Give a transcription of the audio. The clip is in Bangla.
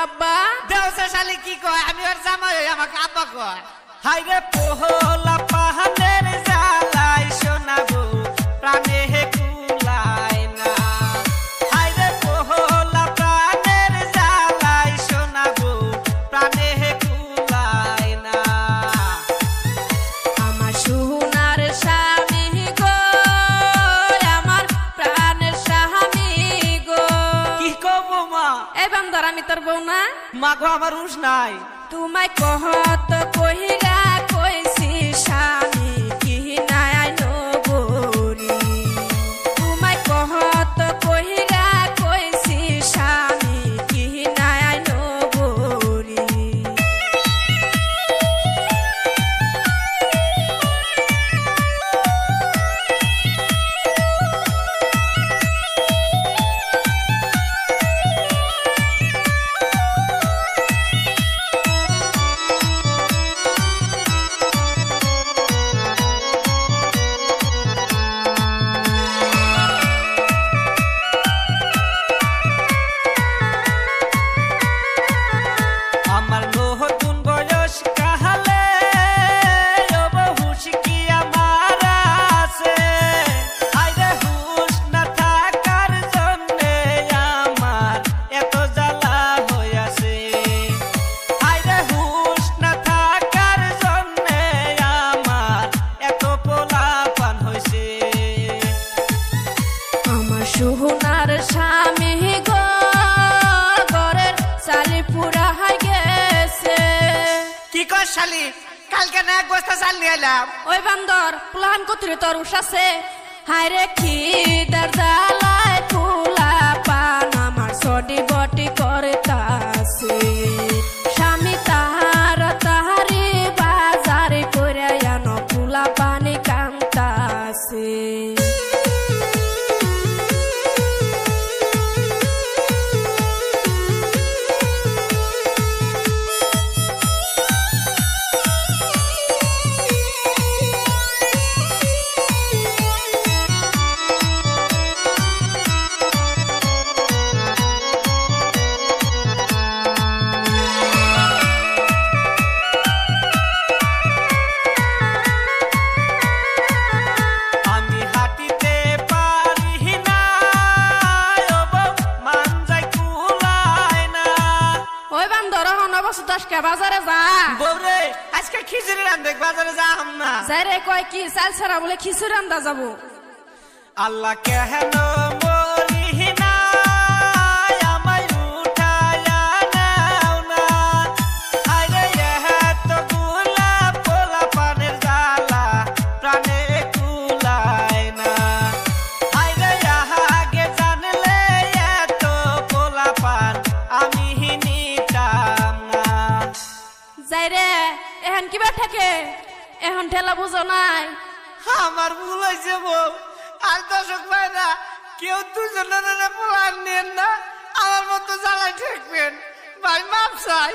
আব্বা দেওসা শালি কি কয় আমি ওর জামাই হই আমাকে আব্বা কয় হাই রে পোহলা পাহানের জ্বালাই শোনাবো প্রাণে হে কুলায় না হাই রে পোহলা প্রাণের জ্বালাই শোনাবো প্রাণে হে কুলায় না আমার সোনার স্বামী গো আমার প্রাণের স্বামী গো কি কব মা এই বান্দর আমি তোর বউ না মা গো আমার হুঁশ নাই তোমায় কহত কহিরা কইছি স্বামী কি নাই নগরী তোমায় কহত কহিরা কইছি স্বামী কি নাই নগরী সোনার স্বামী গো ঘরের চালি পুরা হয়ে গেছে কি কর শালি কালকে না এক বস্তা চাল নিয়ে এলাম ওই বান্দর প্লান কতিরে তোর উস আছে হায় রে খিদার জ্বালায় ফুলা পান আমার সডি বটি করতাছে স্বামী তাহার তাহারি বাজারে করে আনো ফুলা পানি কান্তাছে বাজারে যা বউরে আজকে খিচুড়ি রান্ধে বাজারে যা হাম না যাই রে কয় কি চাল ছাড়া বলে খিচুড়ি রান্ধা যাবো আল্লাহ কেন মরি না আমায় উঠায়া নাও না আরে এত গুলা পোলা পানের জ্বালা প্রাণে কুলায় না আরে আগে জানলে এত পোলা পান আমি নিতাম না যাই রে এখন কিবা থাকে এখন ঠেলা বুঝো নাই আমার ভুল হয়েছে বউ আর দর্শক ভাইরা কেউ দুজনের পোলা নেন না আমার মতো জ্বালায় ঠেকবেন ভাই মাপ চাই।